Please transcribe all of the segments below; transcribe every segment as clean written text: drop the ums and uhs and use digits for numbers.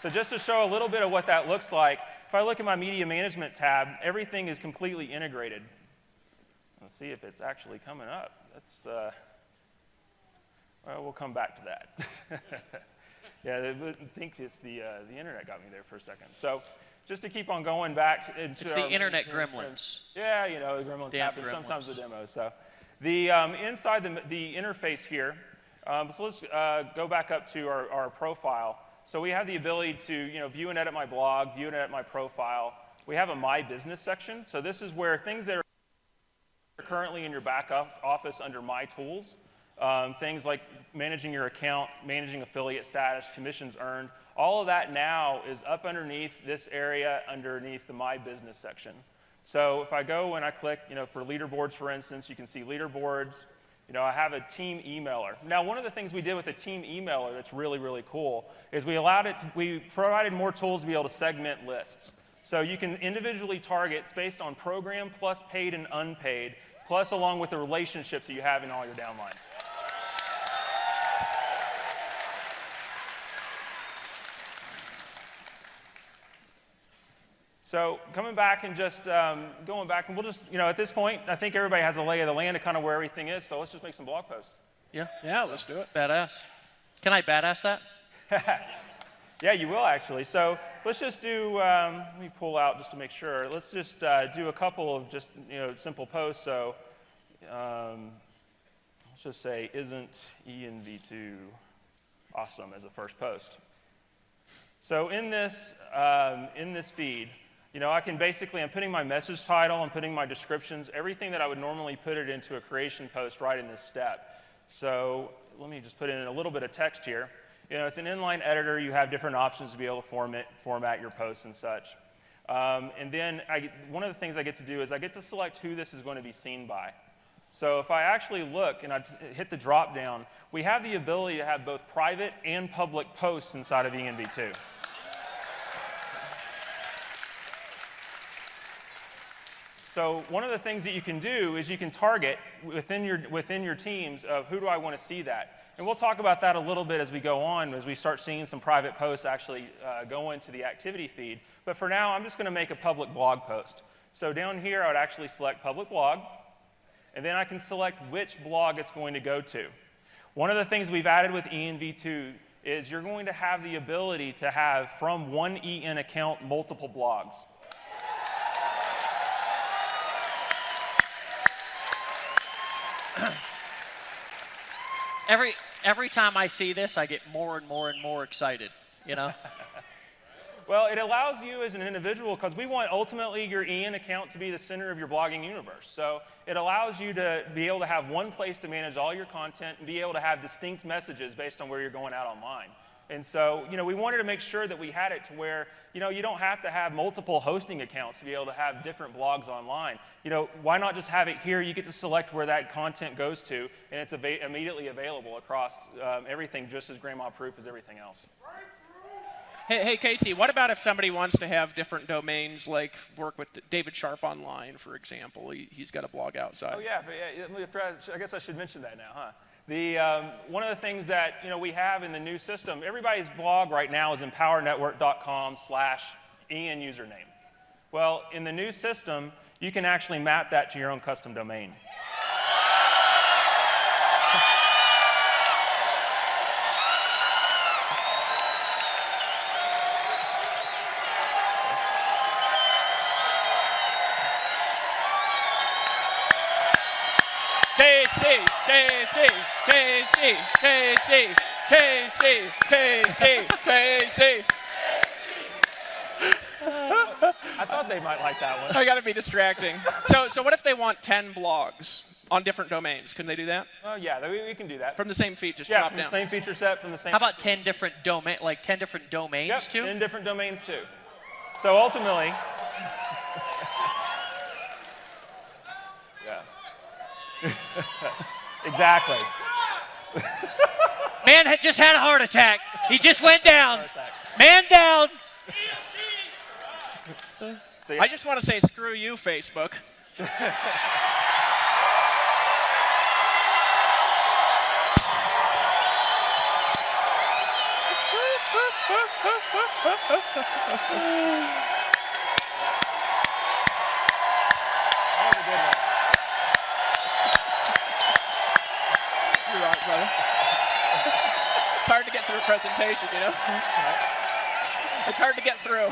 So just to show a little bit of what that looks like, if I look at my media management tab, everything is completely integrated. Let's see if it's actually coming up. That's, well, we'll come back to that. Yeah, I think it's the internet got me there for a second. So just to keep on going back into it's the internet gremlins. Yeah, you know, the gremlins happen sometimes with demos. So the inside the interface here, so let's go back up to our profile. So we have the ability to view and edit my blog, view and edit my profile. We have a My Business section. So this is where things that are currently in your back office under My Tools, things like managing your account, managing affiliate status, commissions earned, all of that now is up underneath this area underneath the My Business section. So if I go and I click, for leaderboards, for instance, you can see leaderboards. I have a team emailer. Now, one of the things we did with the team emailer that's really, really cool is we provided more tools to be able to segment lists. So you can individually target based on program plus paid and unpaid, plus along with the relationships that you have in all your downlines. So coming back and just going back, and we'll just, at this point, I think everybody has a lay of the land of kind of where everything is, so let's just make some blog posts. Yeah, let's do it. Badass. Can I badass that? Yeah, you will actually. So let's just do, let me pull out just to make sure. Let's just do a couple of just, simple posts. So let's just say, isn't ENV2 awesome as a first post? So in this feed, I can basically, I'm putting my message title, I'm putting my descriptions, everything that I would normally put it into a creation post right in this step. So let me just put in a little bit of text here. It's an inline editor. You have different options to be able to format your posts and such. And then one of the things I get to do is I get to select who this is going to be seen by. So if I actually look and I hit the drop down, we have the ability to have both private and public posts inside of ENV2. So one of the things that you can do is you can target within your teams of who do I want to see that. And we'll talk about that a little bit as we go on, as we start seeing some private posts actually go into the activity feed. But for now, I'm just going to make a public blog post. So down here, I would actually select public blog, and then I can select which blog it's going to go to. One of the things we've added with ENV2 is you're going to have the ability to have, from one EN account, multiple blogs. Every time I see this, I get more and more and more excited, Well, it allows you as an individual, because we want ultimately your EN account to be the center of your blogging universe. So it allows you to be able to have one place to manage all your content and be able to have distinct messages based on where you're going out online. And so, we wanted to make sure that we had it to where, you don't have to have multiple hosting accounts to be able to have different blogs online. Why not just have it here? You get to select where that content goes to, and it's immediately available across everything, just as grandma-proof as everything else. Hey, Casey, what about if somebody wants to have different domains, like work with David Sharp Online, for example? He's got a blog outside. Oh, yeah. I guess I should mention that now, huh? One of the things that we have in the new system, everybody's blog right now is empowernetwork.com/EN username. Well, in the new system, you can actually map that to your own custom domain. KC. I thought they might like that one. I got to be distracting. So what if they want 10 blogs on different domains? Can they do that? Oh, yeah, we can do that. From the same feed, just drop down. From the same feature set, from the same. How about 10 different domains Yep, too? 10 different domains too. So ultimately, yeah. Exactly. Man had just had a heart attack. He just went down. Man down. I just want to say screw you, Facebook. You're right, brother. It's hard to get through a presentation, you know? It's hard to get through.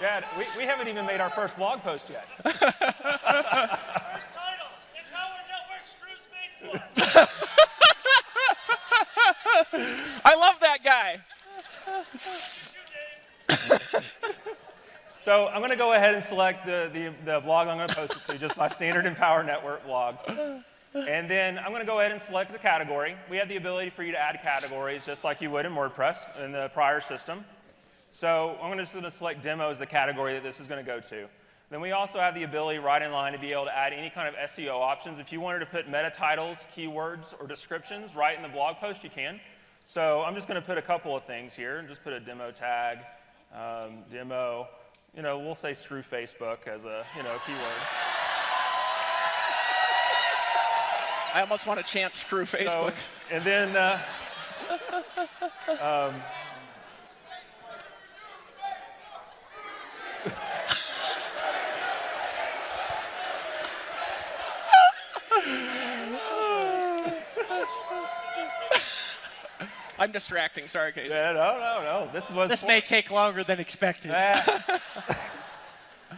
Yeah, we haven't even made our first blog post yet. First title, Empower Network Screws Facebook. I love that guy. So I'm going to go ahead and select the blog I'm going to post it to, just my standard Empower Network blog. And then I'm going to go ahead and select the category. We have the ability for you to add categories just like you would in WordPress in the prior system. So I'm just going to select demo as the category that this is going to go to. Then we also have the ability right in line to be able to add any kind of SEO options. If you wanted to put meta titles, keywords, or descriptions right in the blog post, you can. So I'm just going to put a couple of things here and just put a demo tag, demo. We'll say screw Facebook as a keyword. I almost want to chant screw Facebook. So, and then I'm distracting. Sorry, Casey. yeah, no. This may take longer than expected.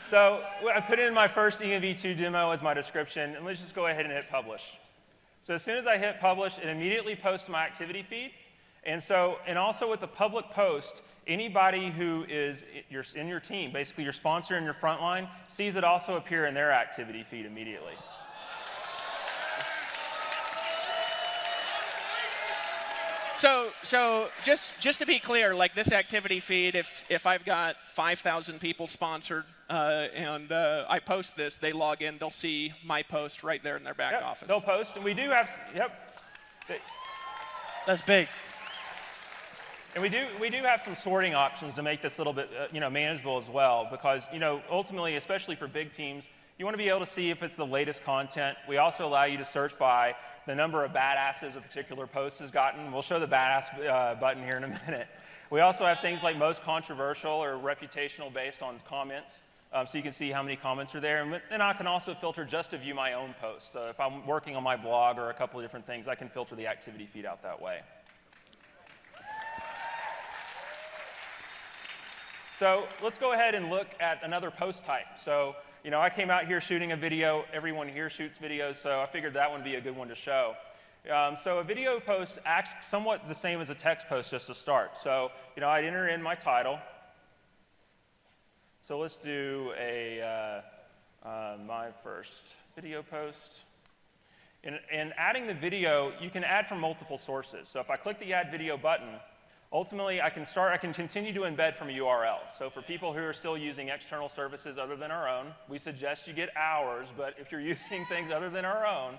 So I put in my first ENV2 demo as my description, and let's just go ahead and hit publish. So as soon as I hit publish, it immediately posts my activity feed. And also with the public post, anybody who is in your team, basically your sponsor and your frontline, sees it also appear in their activity feed immediately. So just to be clear, like this activity feed, if I've got 5,000 people sponsored and I post this, they log in, they'll see my post right there in their back office. They'll post, and we do have, That's big. And we do have some sorting options to make this a little bit manageable as well, because ultimately, especially for big teams, you want to be able to see if it's the latest content. We also allow you to search by the number of badasses a particular post has gotten. We'll show the badass button here in a minute. We also have things like most controversial or reputational based on comments, so you can see how many comments are there. And then I can also filter just to view my own posts. So if I'm working on my blog or a couple of different things, I can filter the activity feed out that way. So let's go ahead and look at another post type. So I came out here shooting a video. Everyone here shoots videos, so I figured that would be a good one to show. So a video post acts somewhat the same as a text post just to start. So I'd enter in my title. So let's do my first video post. And adding the video, you can add from multiple sources. So if I click the Add Video button, ultimately, I can continue to embed from a URL. So for people who are still using external services other than our own, we suggest you get ours, but if you're using things other than our own,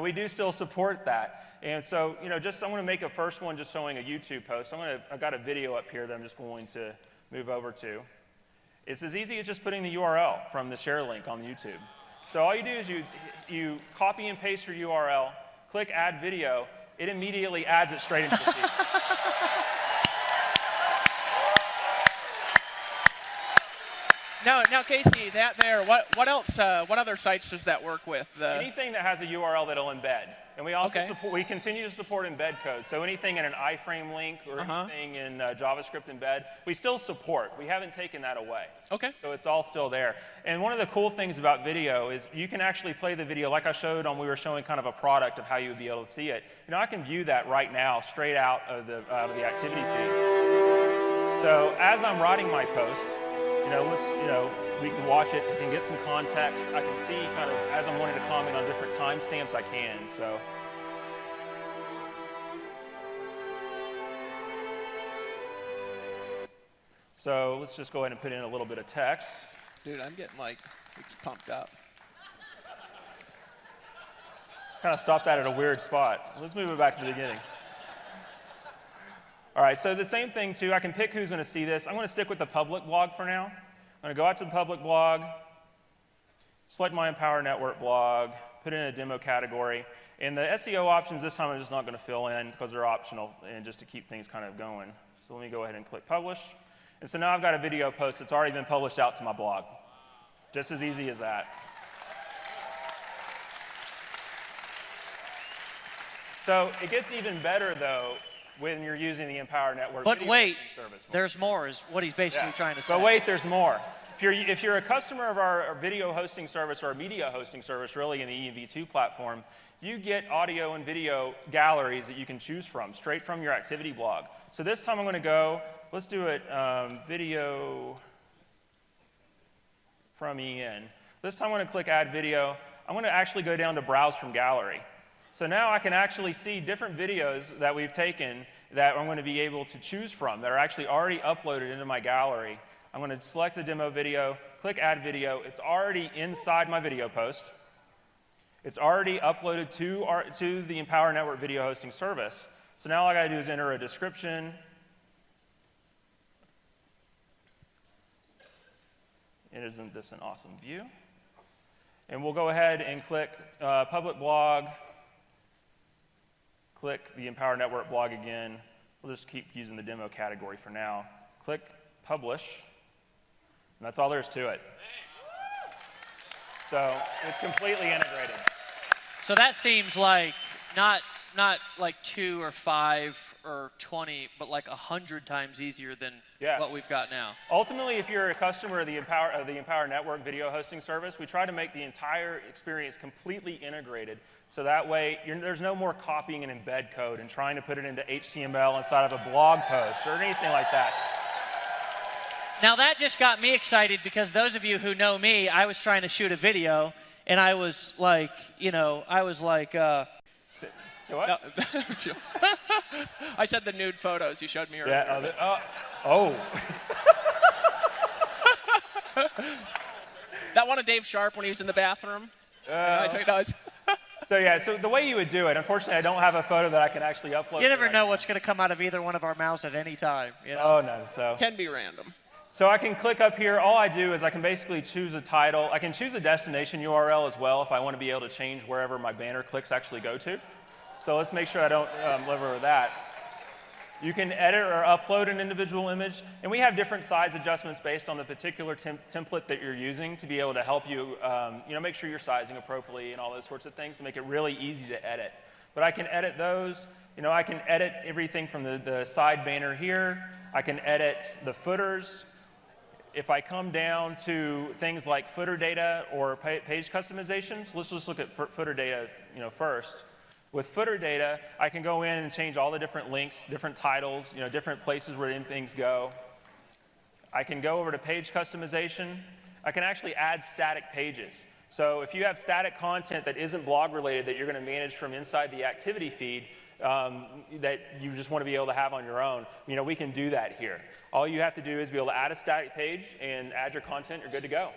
we do still support that. And so, I'm going to make a first one just showing a YouTube post. I've got a video up here that I'm just going to move over to. It's as easy as just putting the URL from the share link on YouTube. So all you do is you copy and paste your URL, click Add Video, it immediately adds it straight into the feed. Now, Casey, that there. What else? What other sites does that work with? Anything that has a URL that'll embed, and we also Okay. we continue to support embed code. So anything in an iframe link or anything in JavaScript embed, we still support. We haven't taken that away. Okay. So it's all still there. And one of the cool things about video is you can actually play the video, like I showed on. We were showing kind of a product of how you would be able to see it. I can view that right now straight out of the activity feed. So as I'm writing my post. We can watch it, I can get some context, I can see kind of, as I'm wanting to comment on different timestamps, I can, So let's just go ahead and put in a little bit of text. Dude, I'm getting it's pumped up. Kind of stop that at a weird spot. Let's move it back to the beginning. All right, so the same thing too, I can pick who's going to see this. I'm going to stick with the public blog for now. going to go out to the public blog, select my Empower Network blog, put in a demo category. And the SEO options this time I'm just not going to fill in because they're optional and just to keep things kind of going. So let me go ahead and click publish. And so now I've got a video post that's already been published out to my blog. Just as easy as that. So it gets even better, though, when you're using the Empower Network But video wait, hosting service. there's more is what he's basically trying to say. But wait, there's more. If you're a customer of our video hosting service or our media hosting service, really in the ENV2 platform, you get audio and video galleries that you can choose from, straight from your activity blog. So this time I'm going to go, let's do it video from EN. This time I'm going to click Add Video. I'm going to actually go down to Browse from Gallery. So now I can actually see different videos that we've taken that I'm going to be able to choose from that are actually already uploaded into my gallery. I'm going to select the demo video, click Add Video. It's already inside my video post. It's already uploaded to the Empower Network video hosting service. So now all I got to do is enter a description. Isn't this an awesome view? And we'll go ahead and click Public Blog. Click the Empower Network blog again. We'll just keep using the demo category for now. Click Publish. And that's all there is to it. So it's completely integrated. So that seems like not like 2 or 5 or 20, but like 100 times easier than what we've got now. Ultimately, if you're a customer of the Empower Network video hosting service, we try to make the entire experience completely integrated. So that way, there's no more copying and embed code and trying to put it into HTML inside of a blog post or anything like that. Now that just got me excited because those of you who know me, I was trying to shoot a video and I was like, So what? No. I said the nude photos you showed me earlier. Yeah. That one of Dave Sharp when he was in the bathroom. I took those. So the way you would do it, unfortunately, I don't have a photo that I can actually upload. you never know what's going to come out of either one of our mouths at any time. You know? Oh, no. So Can be random. I can click up here. All I do is I can basically choose a title. I can choose a destination URL as well if I want to be able to change wherever my banner clicks actually go to. So let's make sure I don't live over that. You can edit or upload an individual image, and we have different size adjustments based on the particular template that you're using to be able to help you, make sure you're sizing appropriately and all those sorts of things to make it really easy to edit. But I can edit those. I can edit everything from the side banner here. I can edit the footers. If I come down to things like footer data or page customizations, let's just look at footer data, first. With footer data, I can go in and change all the different links, different titles, different places where things go. I can go over to page customization. I can actually add static pages. So if you have static content that isn't blog related that you're going to manage from inside the activity feed that you just want to be able to have on your own, we can do that here. All you have to do is be able to add a static page and add your content. You're good to go.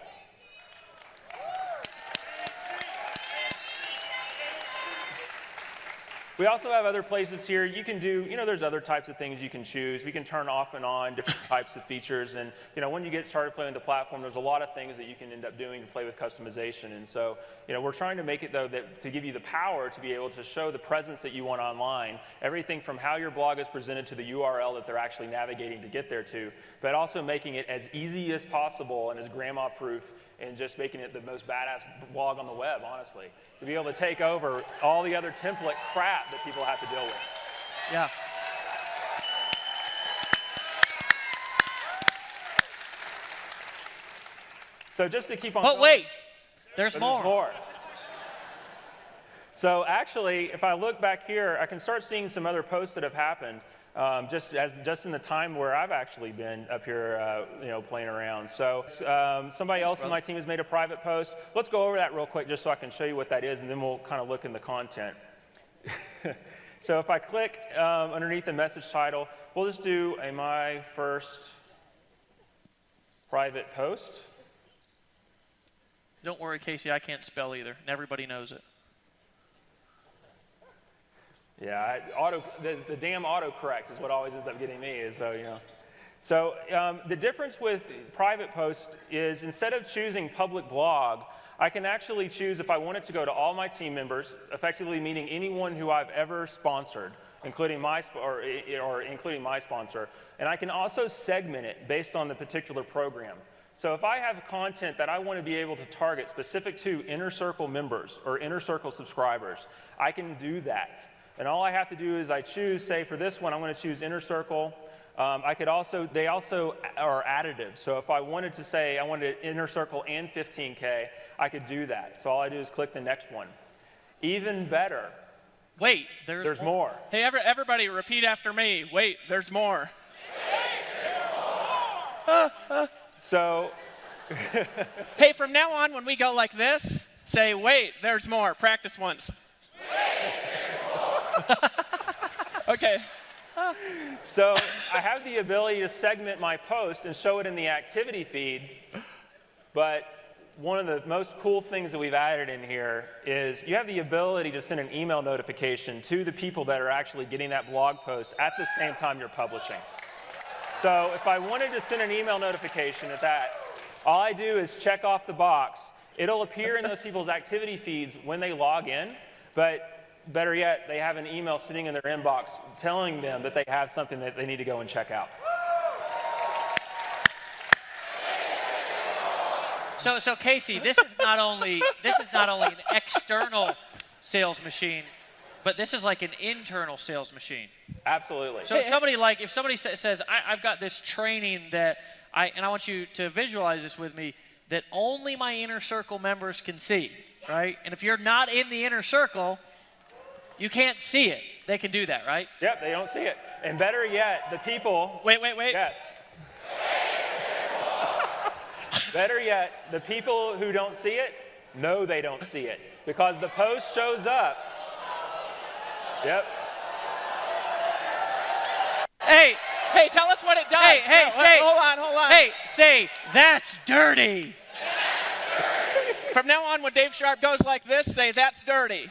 We also have other places here. You can do, there's other types of things you can choose. We can turn off and on different types of features. And, when you get started playing with the platform, there's a lot of things that you can end up doing to play with customization. And so, we're trying to make it, though, to give you the power to be able to show the presence that you want online, everything from how your blog is presented to the URL that they're actually navigating to get there to, but also making it as easy as possible and as grandma-proof and just making it the most badass blog on the web, honestly. To be able to take over all the other template crap that people have to deal with. Yeah. So just to keep on But going, wait, there's there's more. more. So actually, if I look back here, I can start seeing some other posts that have happened just in the time where I've actually been up here, playing around. So somebody else in my team has made a private post. Let's go over that real quick just so I can show you what that is, and then we'll kind of look in the content. So if I click underneath the message title, we'll just do my first private post. Don't worry, Casey, I can't spell either, and everybody knows it. Yeah, the damn autocorrect is what always ends up getting me. So So the difference with private posts is instead of choosing public blog, I can actually choose if I want it to go to all my team members, effectively meaning anyone who I've ever sponsored, including my sponsor, and I can also segment it based on the particular program. So if I have content that I want to be able to target specific to Inner Circle members or Inner Circle subscribers, I can do that. And all I have to do is I choose, say for this one, I'm going to choose Inner Circle. They also are additive. So if I wanted to say I wanted Inner Circle and 15K, I could do that. So all I do is click the next one. Even better. Wait, there's more. Hey, everybody, repeat after me. Wait, there's more. So, hey, from now on, when we go like this, say, wait, there's more. Practice once. Okay. So I have the ability to segment my post and show it in the activity feed, but one of the most cool things that we've added in here is you have the ability to send an email notification to the people that are actually getting that blog post at the same time you're publishing. So if I wanted to send an email notification at that, all I do is check off the box. It'll appear in those people's activity feeds when they log in, but better yet, they have an email sitting in their inbox telling them that they have something that they need to go and check out. So Casey, this is not only an external sales machine, but this is like an internal sales machine. Absolutely. So if somebody says, I've got this training that I want you to visualize this with me, that only my Inner Circle members can see, right? And if you're not in the Inner Circle, you can't see it. They can do that, right? Yep, they don't see it. And better yet, the people... Wait. Yeah. Better yet, the people who don't see it know they don't see it because the post shows up. Yep. Hey, tell us what it does. Hold on. Hey, say, that's dirty. From now on, when Dave Sharp goes like this, say, that's dirty.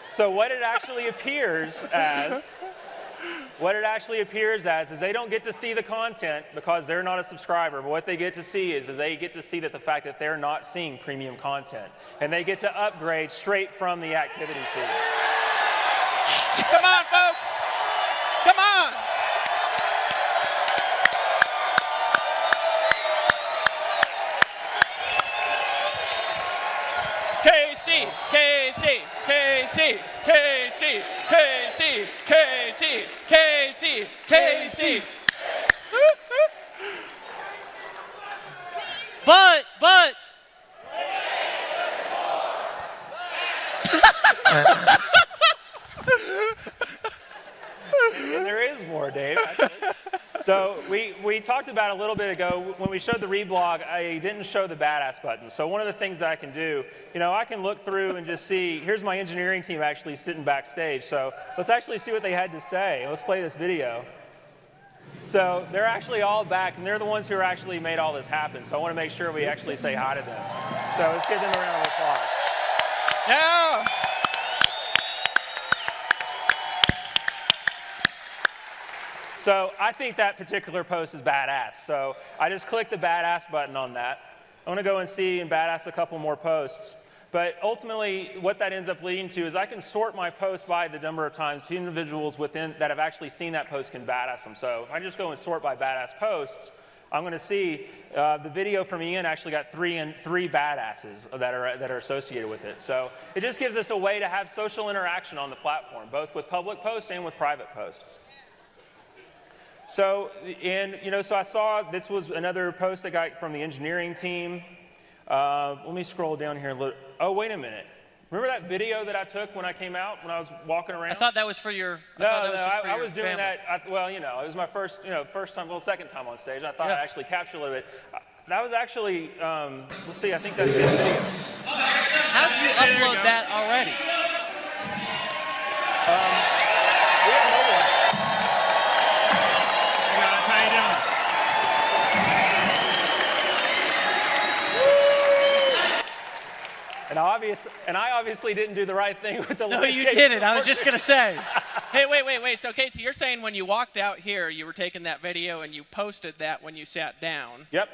So what it actually appears as is they don't get to see the content because they're not a subscriber, but what they get to see is they get to see that the fact that they're not seeing premium content, and they get to upgrade straight from the activity feed. Come on, folks. Come on. KC. But. And there is more, Dave. So we talked about a little bit ago, when we showed the reblog, I didn't show the badass button. So one of the things that I can do, I can look through and just see, here's my engineering team actually sitting backstage. So let's actually see what they had to say. Let's play this video. So they're actually all back, and they're the ones who actually made all this happen. So I want to make sure we actually say hi to them. So let's give them a round of applause. Yeah. So I think that particular post is badass. So I just clicked the badass button on that. I want to go and see and badass a couple more posts. But ultimately, what that ends up leading to is I can sort my posts by the number of times individuals within that have actually seen that post can badass them. So if I just go and sort by badass posts, I'm going to see the video from Ian actually got three badasses that are associated with it. So it just gives us a way to have social interaction on the platform, both with public posts and with private posts. So, so I saw this was another post I got from the engineering team. Let me scroll down here a little. Oh, wait a minute. Remember that video that I took when I came out, when I was walking around? I thought that was for your. I was doing that. It was my first time, second time on stage. I thought I'd actually capture a little bit. That was actually, let's see, I think that's this video. How'd you upload that already? We have mobile. Hey guys, how you doing? And I obviously didn't do the right thing with the No, you didn't. I was just going to say. Hey, wait. So, Casey, you're saying when you walked out here, you were taking that video and you posted that when you sat down. Yep.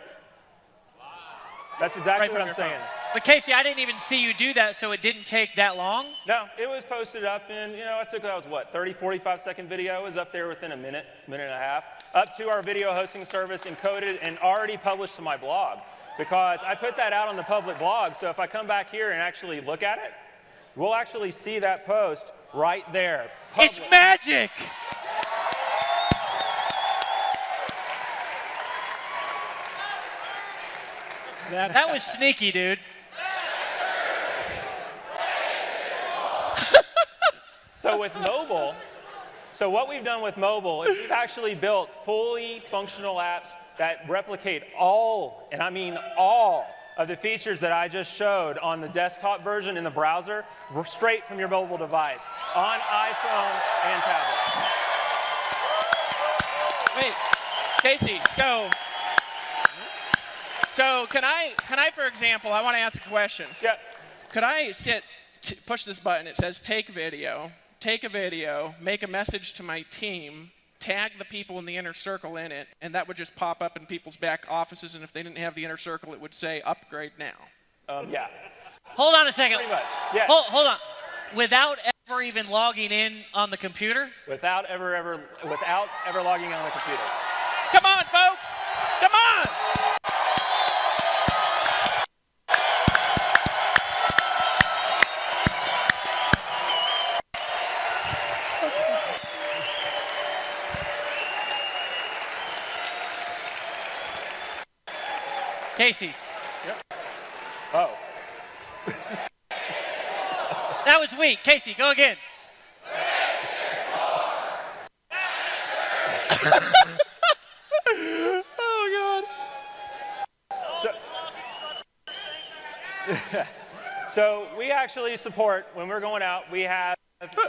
That's exactly Right what from I'm your saying. phone. But Casey, I didn't even see you do that, so it didn't take that long? No, it was posted up in, that was what, 30, 45-second video. It was up there within a minute and a half, up to our video hosting service, encoded, and already published to my blog. Because I put that out on the public blog, so if I come back here and actually look at it, we'll actually see that post right there. It's magic! That was sneaky, dude. So with mobile, what we've done with mobile is we've actually built fully functional apps that replicate all, and I mean all, of the features that I just showed on the desktop version in the browser, straight from your mobile device, on iPhone and tablet. Wait, Casey, so can I, for example, I want to ask a question. Yeah. Could I push this button, it says take a video, make a message to my team, tag the people in the inner circle in it, and that would just pop up in people's back offices, and if they didn't have the inner circle, it would say upgrade now. Yeah. Hold on a second. Pretty much. Yeah. Hold on. Without ever even logging in on the computer? Without ever logging on the computer. Come on, folks! Come on! Casey. Yep. Oh. That was weak. Casey, go again. Oh, God. So we actually support, when we're going out, we have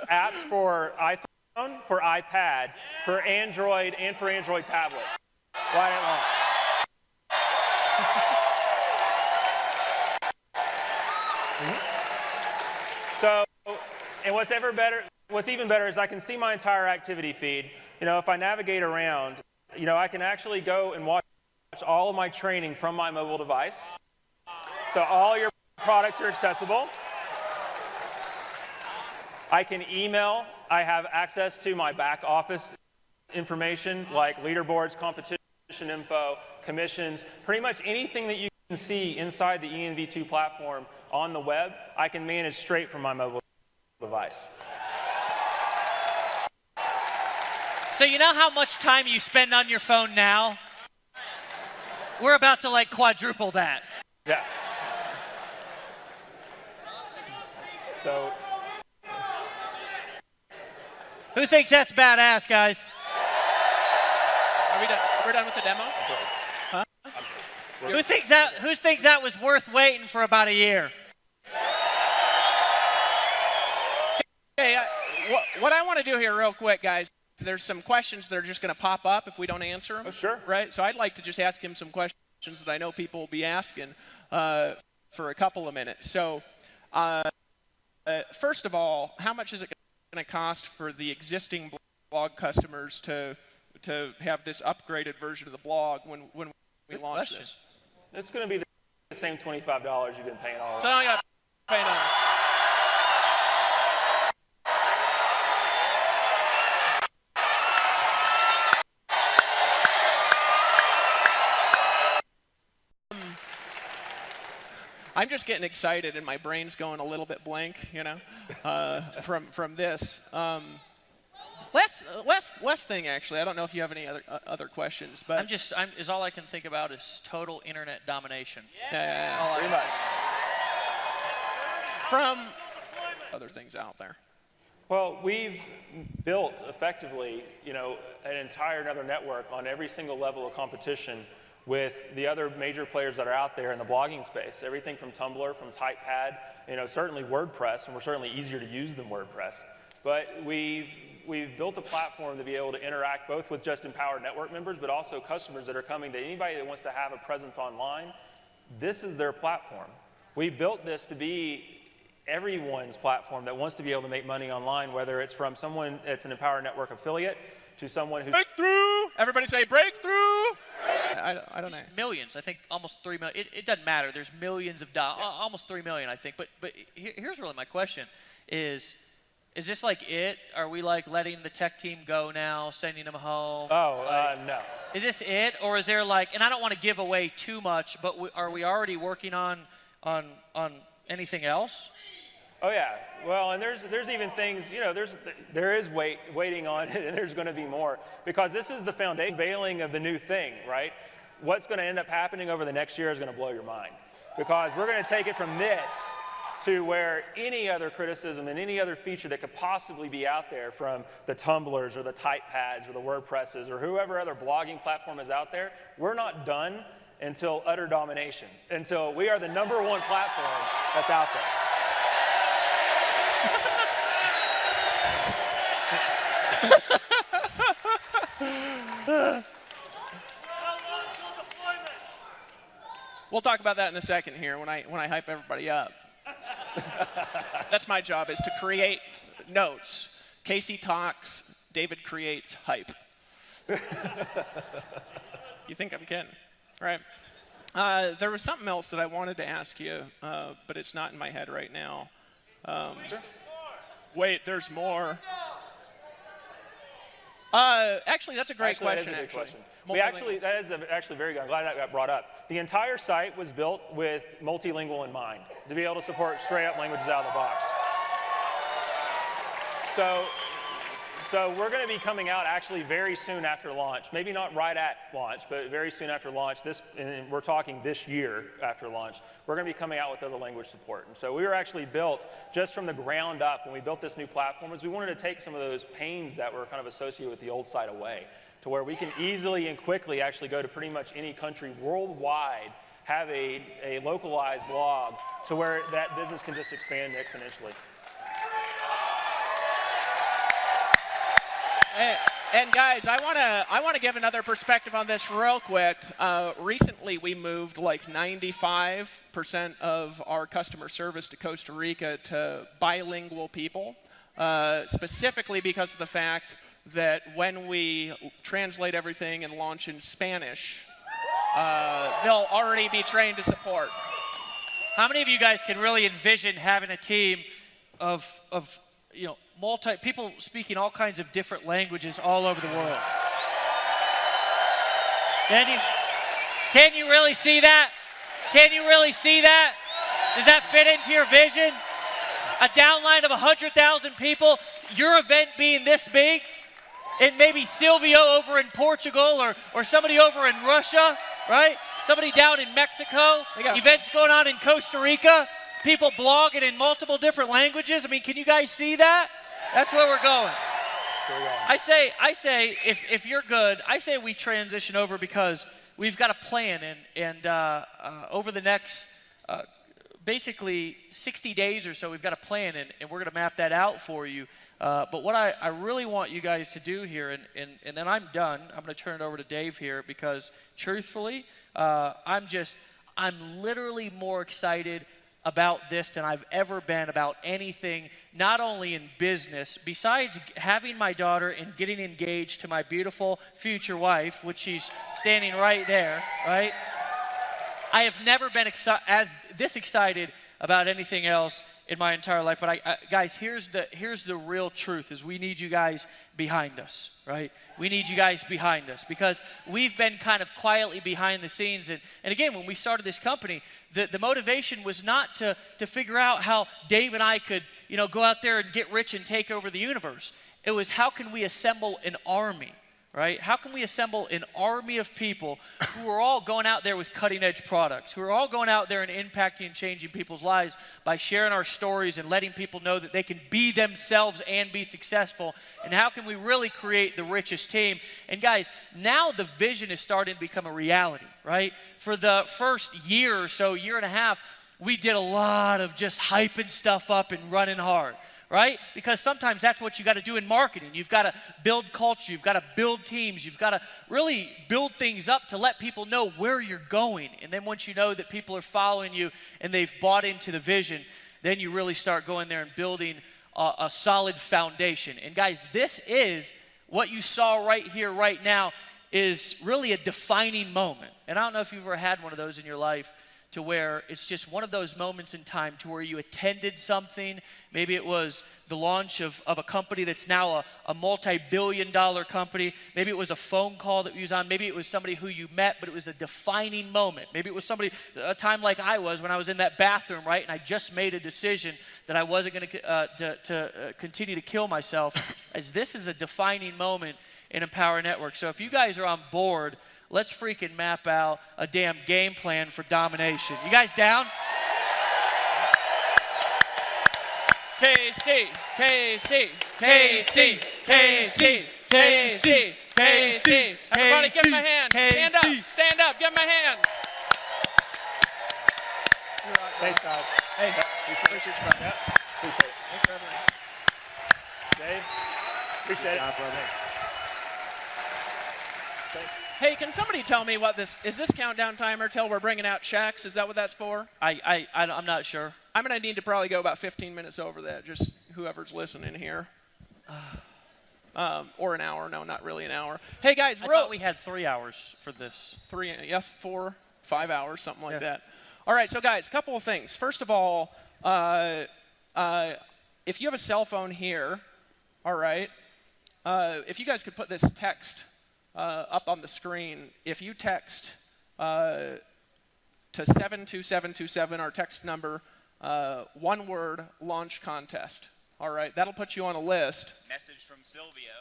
apps for iPhone, for iPad, for Android, and for Android tablet. Right at launch. So, and what's even better is I can see my entire activity feed. If I navigate around, I can actually go and watch all of my training from my mobile device. So all your products are accessible. I can email. I have access to my back office information like leaderboards, competition info, commissions, pretty much anything that you can see inside the ENV2 platform on the web, I can manage straight from my mobile device. So you know how much time you spend on your phone now? We're about to quadruple that. Yeah. So. Who thinks that's badass, guys? Are we done? We're done with the demo? Huh? Who thinks that was worth waiting for about a year? Hey, what I want to do here real quick, guys, there's some questions that are just going to pop up if we don't answer them. Oh, sure. Right? So I'd like to just ask him some questions that I know people will be asking for a couple of minutes. So first of all, how much is it going to cost for the existing blog customers to have this upgraded version of the blog when we launch this? It's going to be the same $25 you've been paying all So I got to pay now. I'm just getting excited and my brain's going a little bit blank, from this. Last thing, actually. I don't know if you have any other questions, but All I can think about is total internet domination. yeah. Pretty much. From other things out there. Well, we've built effectively, an entire another network on every single level of competition with the other major players that are out there in the blogging space. Everything from Tumblr, from TypePad, certainly WordPress, and we're certainly easier to use than WordPress. But we've built a platform to be able to interact both with just Empowered Network members, but also customers that are coming, that anybody that wants to have a presence online, this is their platform. We built this to be everyone's platform that wants to be able to make money online, whether it's from someone that's an Empower Network affiliate to someone who's... Breakthrough! Everybody say breakthrough! I don't know. Millions, I think almost 3 million. It doesn't matter. There's millions of dollars, almost 3 million, I think. But here's really my question: is this like it? Are we like letting the tech team go now, sending them home? No. Is this it, or is there like? And I don't want to give away too much, but are we already working on anything else? Oh yeah. Well, and there's even things, there is waiting on it, and there's going to be more, because this is the foundation, veiling of the new thing, right? What's going to end up happening over the next year is going to blow your mind, because we're going to take it from this to where any other criticism and any other feature that could possibly be out there from the Tumblrs or the TypePads or the WordPresses or whoever other blogging platform is out there, we're not done until utter domination, until we are the #1 platform that's out there. We'll talk about that in a second here when I hype everybody up. That's my job, is to create notes. Casey talks, David creates hype. You think I'm kidding? Right. There was something else that I wanted to ask you, but it's not in my head right now. Wait, there's more. Actually, that's a great question. That is a good question. That is actually very good. I'm glad that got brought up. The entire site was built with multilingual in mind, to be able to support straight up languages out of the box. So we're going to be coming out actually very soon after launch. Maybe not right at launch, but very soon after launch. And we're talking this year after launch. We're going to be coming out with other language support. And so we were actually built just from the ground up when we built this new platform, is we wanted to take some of those pains that were kind of associated with the old site away, to where we can easily and quickly actually go to pretty much any country worldwide, have a localized blog, to where that business can just expand exponentially. And guys, I want to give another perspective on this real quick. Recently, we moved like 95% of our customer service to Costa Rica to bilingual people, specifically because of the fact that when we translate everything and launch in Spanish, they'll already be trained to support. How many of you guys can really envision having a team of people speaking all kinds of different languages all over the world? Can you really see that? Can you really see that? Does that fit into your vision? A downline of 100,000 people, your event being this big, and maybe Silvio over in Portugal or somebody over in Russia, right? Somebody down in Mexico, events going on in Costa Rica, people blogging in multiple different languages. I mean, can you guys see that? That's where we're going. I say, if you're good, I say we transition over, because we've got a plan, and over the next basically 60 days or so, we've got a plan, and we're going to map that out for you. But what I really want you guys to do here, and then I'm done. I'm going to turn it over to Dave here, because truthfully, I'm literally more excited about this than I've ever been about anything, not only in business, besides having my daughter and getting engaged to my beautiful future wife, which she's standing right there, right? I have never been this excited about anything else in my entire life. But guys, here's the real truth: is we need you guys behind us, right? We need you guys behind us, because we've been kind of quietly behind the scenes. And again, when we started this company, the motivation was not to figure out how Dave and I could, go out there and get rich and take over the universe. It was, how can we assemble an army? Right? How can we assemble an army of people who are all going out there with cutting edge products, who are all going out there and impacting and changing people's lives by sharing our stories and letting people know that they can be themselves and be successful? And how can we really create the richest team? And guys, now the vision is starting to become a reality, right? For the first year or so, year and a half, we did a lot of just hyping stuff up and running hard. right? Because sometimes that's what you got to do in marketing. You've got to build culture. You've got to build teams. You've got to really build things up to let people know where you're going. And then once you know that people are following you and they've bought into the vision, then you really start going there and building a solid foundation. And guys, this is what you saw right here, right now, is really a defining moment. And I don't know if you've ever had one of those in your life to where it's just one of those moments in time to where you attended something. Maybe it was the launch of a company that's now a multi-billion-dollar company. Maybe it was a phone call that you was on. Maybe it was somebody who you met, but it was a defining moment. Maybe it was a time like I was when I was in that bathroom, right? And I just made a decision that I wasn't going to continue to kill myself, as this is a defining moment in Empower Network. So if you guys are on board, let's freaking map out a damn game plan for domination. You guys down? KC, KC, KC, KC, KC, KC. Everybody give him a hand. Stand up, stand up, give him a hand. Thanks, guys. Hey, appreciate you, brother. Appreciate it. Thanks for everything. Dave, appreciate it. Thanks. Hey, can somebody tell me what is this countdown timer till we're bringing out checks? Is that what that's for? I'm not sure. I'm going to need to probably go about 15 minutes over that, just whoever's listening here. Or an hour. No, not really an hour. Hey, guys, I thought we had 3 hours for this. 4, 5 hours, something like that. All right, so guys, a couple of things. First of all, if you have a cell phone here, all right, if you guys could put this text up on the screen. If you text to 72727, our text number, one word, launch contest. All right, that'll put you on a list. Message from Silvio.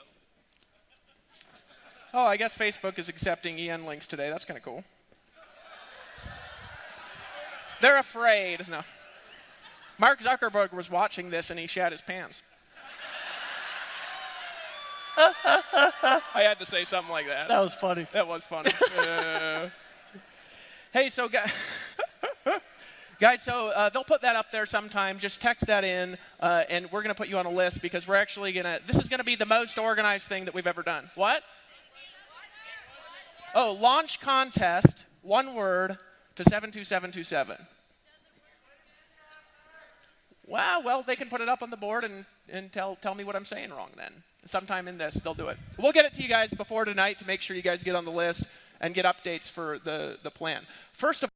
Oh, I guess Facebook is accepting EN links today. That's kind of cool. They're afraid. No. Mark Zuckerberg was watching this and he shat his pants. I had to say something like that. That was funny. That was funny. Hey, so guys, so they'll put that up there sometime. Just text that in, and we're going to put you on a list because we're actually going to, this is going to be the most organized thing that we've ever done. What? Oh, launch contest, one word, to 72727. Wow, well, they can put it up on the board and tell me what I'm saying wrong then. Sometime in this, they'll do it. We'll get it to you guys before tonight to make sure you guys get on the list and get updates for the plan. First of